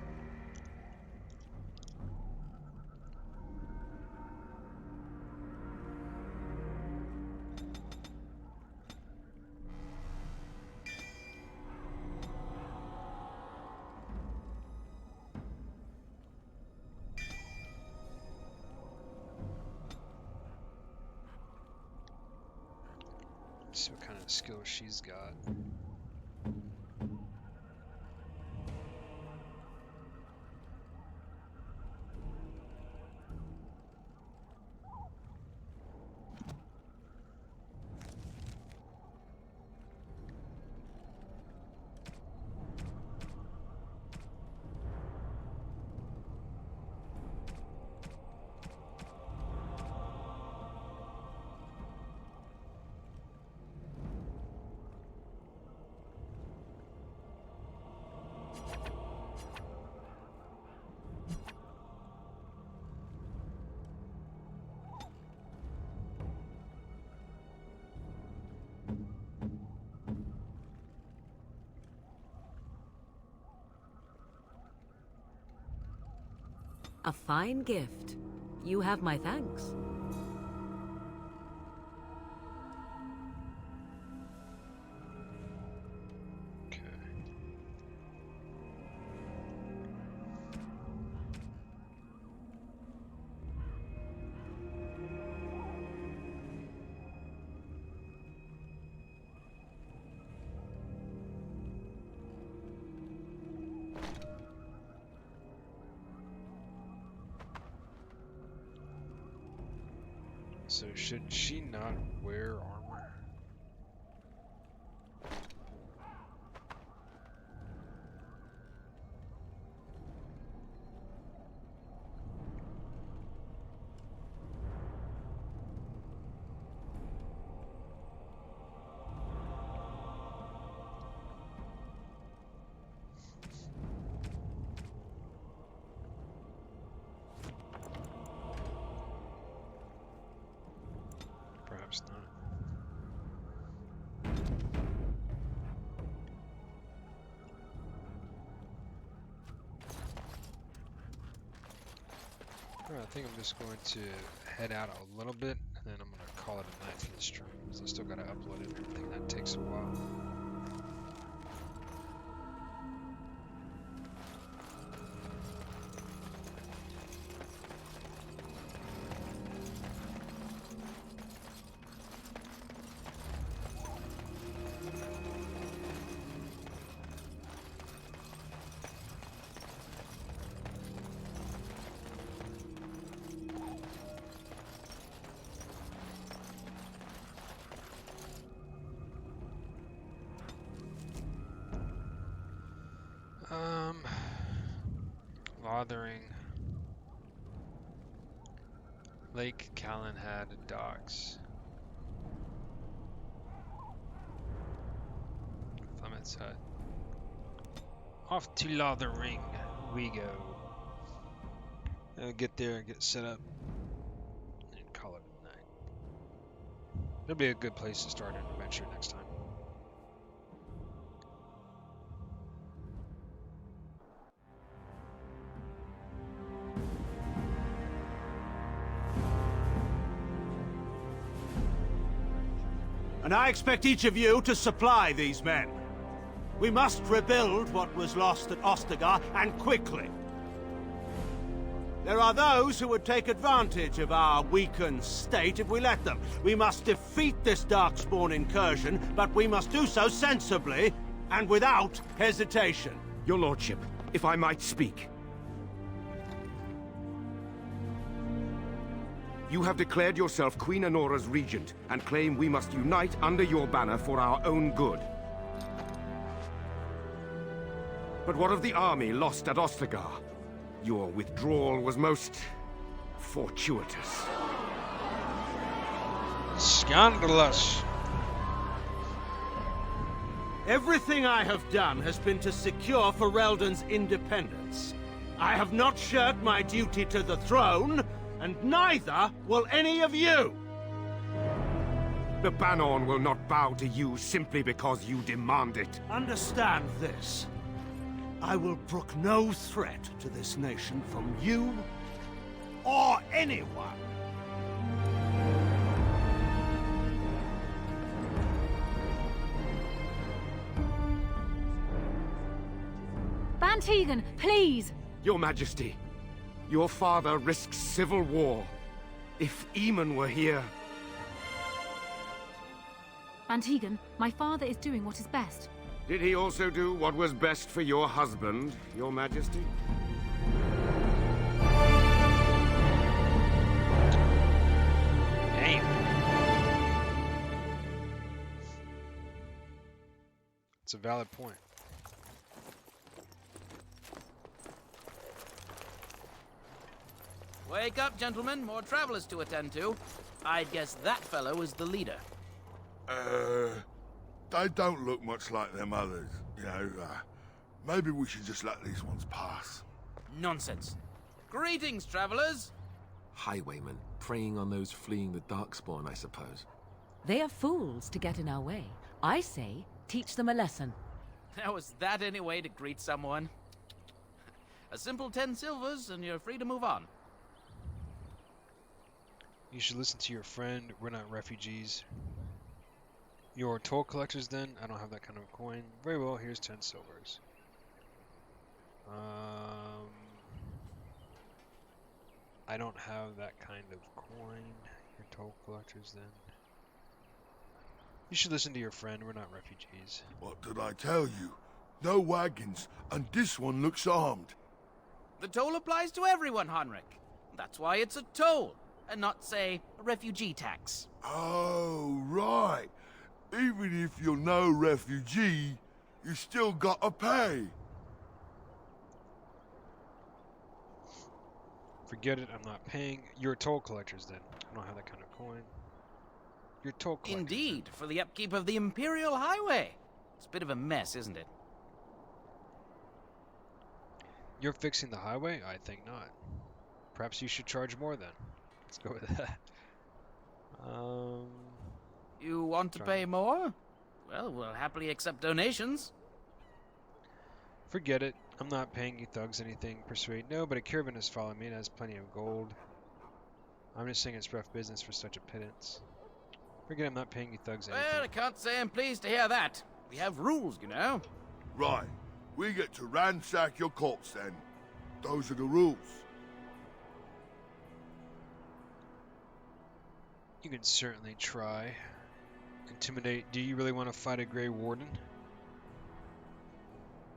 See what kind of skill she's got. A fine gift. You have my thanks. Okay. So should she not wear armor? Perhaps not. Alright, I think I'm just going to head out a little bit, and then I'm going to call it a night for the stream, because I still got to upload it and everything. That takes a while. Lothering. Lake Callanhead docks. Clement's hut. Off to Lothering we go. And get there and get set up and call it a night. It'll be a good place to start an adventure next time. And I expect each of you to supply these men. We must rebuild what was lost at Ostagar, and quickly. There are those who would take advantage of our weakened state if we let them. We must defeat this Darkspawn incursion, but we must do so sensibly and without hesitation. Your lordship, if I might speak. You have declared yourself Queen Honora's regent, and claim we must unite under your banner for our own good. But what of the army lost at Ostagar? Your withdrawal was most fortuitous. Scandalous! Everything I have done has been to secure Ferelden's independence. I have not shirked my duty to the throne, and neither will any of you! The Banon will not bow to you simply because you demand it. Understand this. I will brook no threat to this nation from you or anyone. Bantegan, please! Your Majesty, your father risks civil war. If Eamon were here... Bantegan, my father is doing what is best. Did he also do what was best for your husband, Your Majesty? Damn. It's a valid point. Wake up, gentlemen. More travelers to attend to. I'd guess that fellow is the leader. They don't look much like them others, you know. Maybe we should just let these ones pass. Nonsense. Greetings, travelers. Highwaymen, preying on those fleeing the Darkspawn, I suppose. They are fools to get in our way. I say, teach them a lesson. How is that any way to greet someone? A simple 10 silvers and you're free to move on. You should listen to your friend. We're not refugees. You're toll collectors then? I don't have that kind of coin. Very well, here's 10 silvers. I don't have that kind of coin. You're toll collectors then. You should listen to your friend. We're not refugees. What did I tell you? No wagons, and this one looks armed. The toll applies to everyone, Heinrich. That's why it's a toll, and not, say, a refugee tax. Oh, right. Even if you're no refugee, you still gotta pay. Forget it, I'm not paying. You're toll collectors then. I don't have that kind of coin. You're toll collectors. Indeed, for the upkeep of the Imperial Highway. It's a bit of a mess, isn't it? You're fixing the highway? I think not. Perhaps you should charge more then. Let's go with that. You want to pay more? Well, we'll happily accept donations. Forget it. I'm not paying you thugs anything. Persuade. No, but a caravan is following me and has plenty of gold. I'm just saying it's rough business for such a pittance. Forget I'm not paying you thugs anything. Well, I can't say I'm pleased to hear that. We have rules, you know. Right. We get to ransack your corpse then. Those are the rules. You can certainly try. Intimidate. Do you really want to fight a Grey Warden?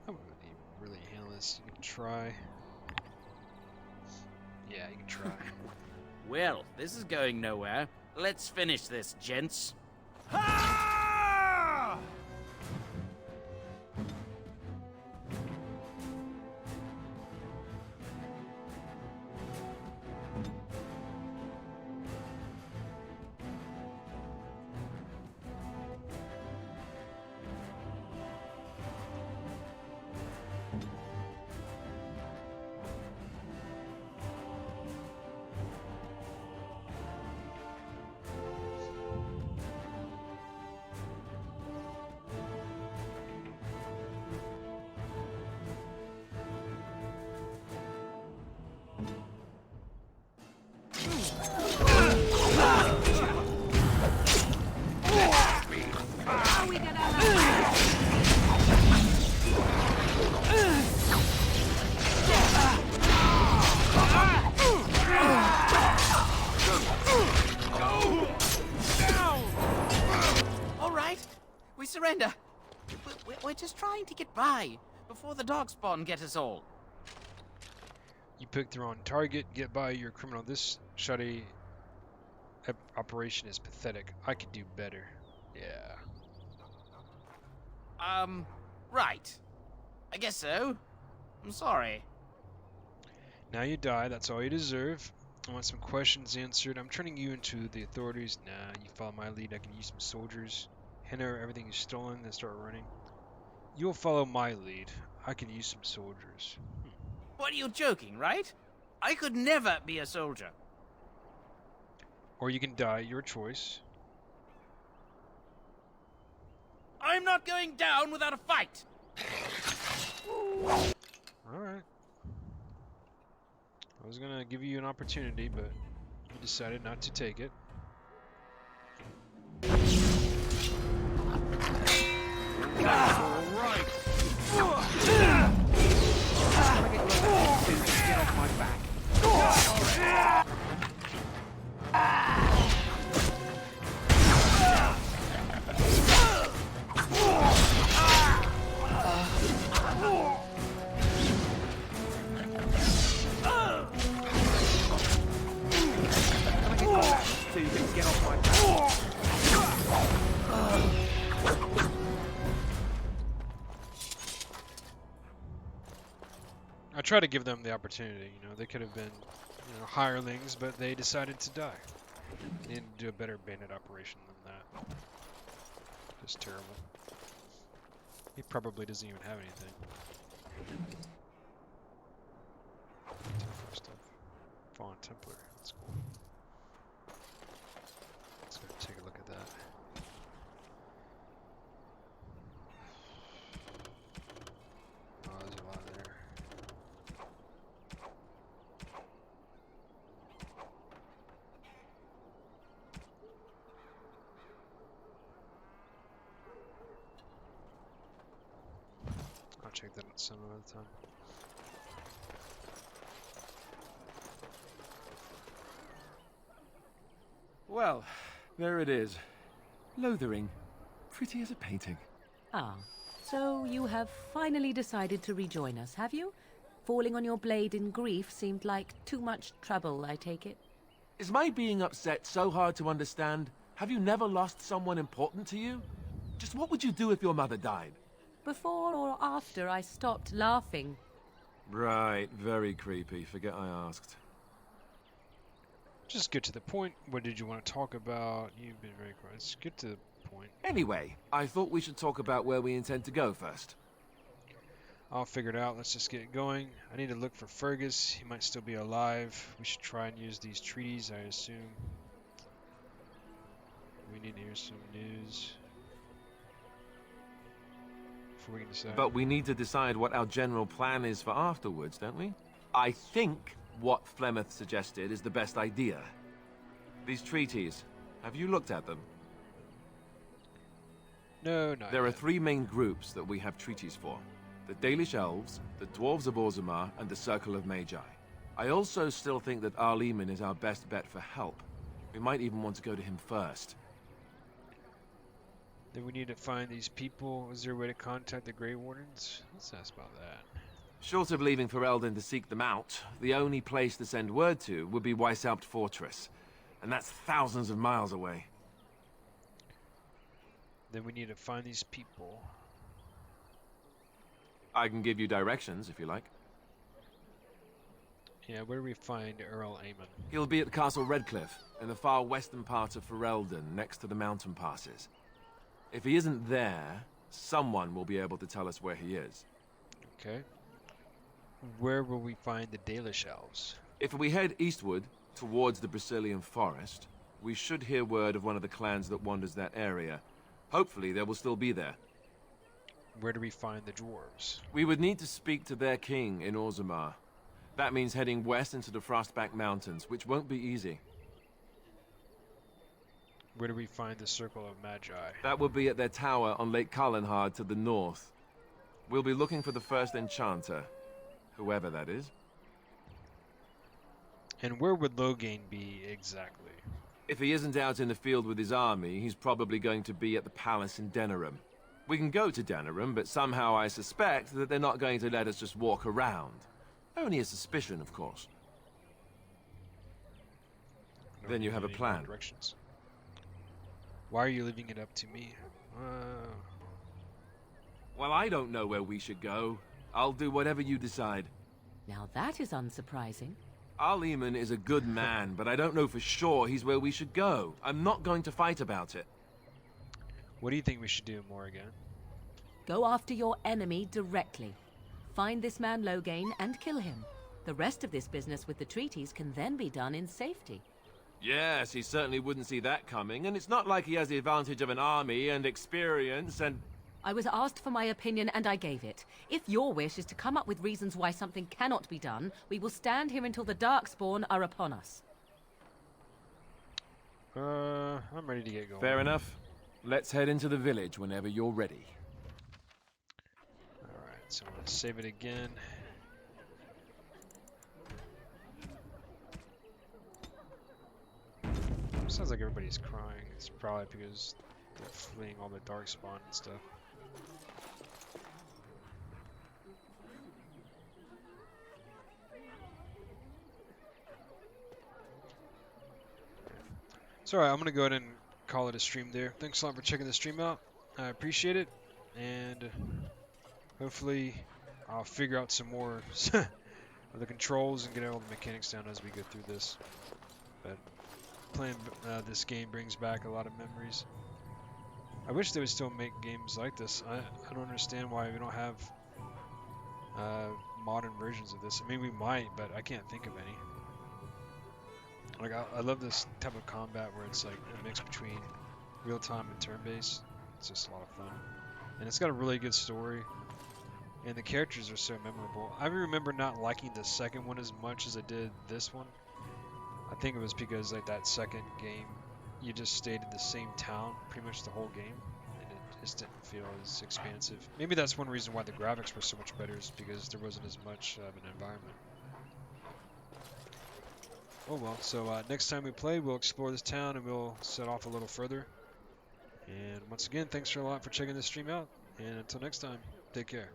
How would you really handle this? You can try. Yeah, you can try. Well, this is going nowhere. Let's finish this, gents. Surrender. We're just trying to get by before the dog spawn get us all. You picked the wrong target. Get by, you're a criminal. This shoddy operation is pathetic. I could do better. Yeah. Right. I guess so. I'm sorry. Now you die. That's all you deserve. I want some questions answered. I'm turning you into the authorities. Nah, you follow my lead. I can use some soldiers. Hand over everything you've stolen, then start running. You'll follow my lead. I can use some soldiers. What are you joking, right? I could never be a soldier. Or you can die, your choice. I'm not going down without a fight! Alright. I was gonna give you an opportunity, but you decided not to take it. Alright! Get off my back. So you can get off my back. I try to give them the opportunity, you know, they could have been, you know, hirelings, but they decided to die. They didn't do a better bandit operation than that. Just terrible. He probably doesn't even have anything. Templar stuff. Fallen Templar, that's cool. Let's go take a look at that. Oh, there's a lot there. check that out some other time. Well, there it is. Lothering. Pretty as a painting. Ah, so you have finally decided to rejoin us, have you? Falling on your blade in grief seemed like too much trouble, I take it. Is my being upset so hard to understand? Have you never lost someone important to you? Just what would you do if your mother died? Before or after I stopped laughing? Right, very creepy. Forget I asked. Just get to the point. What did you want to talk about? You've been very quiet. Let's get to the point. Anyway, I thought we should talk about where we intend to go first. I'll figure it out. Let's just get it going. I need to look for Fergus. He might still be alive. We should try and use these treaties, I assume. We need to hear some news before we can decide. But we need to decide what our general plan is for afterwards, don't we? I think what Flemeth suggested is the best idea. These treaties, have you looked at them? No, not There are yet. 3 main groups that we have treaties for. The Dalish Elves, the Dwarves of Orzammar, and the Circle of Magi. I also still think that Arleman is our best bet for help. We might even want to go to him first. Then we need to find these people. Is there a way to contact the Grey Wardens? Let's ask about that. Short of leaving Ferelden to seek them out, the only place to send word to would be Weishaupt Fortress. And that's thousands of miles away. Then we need to find these people. I can give you directions, if you like. Yeah, where do we find Earl Aemon? He'll be at Castle Redcliffe, in the far western part of Ferelden, next to the mountain passes. If he isn't there, someone will be able to tell us where he is. Okay. Where will we find the Dalish Elves? If we head eastward, towards the Brazilian forest, we should hear word of one of the clans that wanders that area. Hopefully they will still be there. Where do we find the dwarves? We would need to speak to their king in Orzammar. That means heading west into the Frostback Mountains, which won't be easy. Where do we find the Circle of Magi? That would be at their tower on Lake Carlinhard to the north. We'll be looking for the first enchanter, whoever that is. And where would Loghain be exactly? If he isn't out in the field with his army, he's probably going to be at the palace in Denerim. We can go to Denerim, but somehow I suspect that they're not going to let us just walk around. Only a suspicion, of course. Then you have a plan. Directions. Why are you leaving it up to me? Well, I don't know where we should go. I'll do whatever you decide. Now that is unsurprising. Arleman is a good man, but I don't know for sure he's where we should go. I'm not going to fight about it. What do you think we should do, Morrigan? Go after your enemy directly. Find this man Loghain and kill him. The rest of this business with the treaties can then be done in safety. Yes, he certainly wouldn't see that coming, and it's not like he has the advantage of an army and experience and... I was asked for my opinion and I gave it. If your wish is to come up with reasons why something cannot be done, we will stand here until the Darkspawn are upon us. I'm ready to get going. Fair enough. Let's head into the village whenever you're ready. Alright, so I'm going to save it again. Sounds like everybody's crying. It's probably because they're fleeing all the Darkspawn and stuff. It's alright, I'm going to go ahead and call it a stream there. Thanks a lot for checking the stream out. I appreciate it. And hopefully I'll figure out some more of the controls and get all the mechanics down as we go through this. But playing this game brings back a lot of memories. I wish they would still make games like this. I don't understand why we don't have modern versions of this. I mean, we might, but I can't think of any. Like, I love this type of combat where it's like a mix between real-time and turn-based. It's just a lot of fun. And it's got a really good story. And the characters are so memorable. I remember not liking the second one as much as I did this one. I think it was because like that second game, you just stayed in the same town pretty much the whole game. And just didn't feel as expansive. Maybe that's one reason why the graphics were so much better, is because there wasn't as much of an environment. Oh well, so next time we play, we'll explore this town and we'll set off a little further. And once again, thanks for a lot for checking this stream out. And until next time, take care.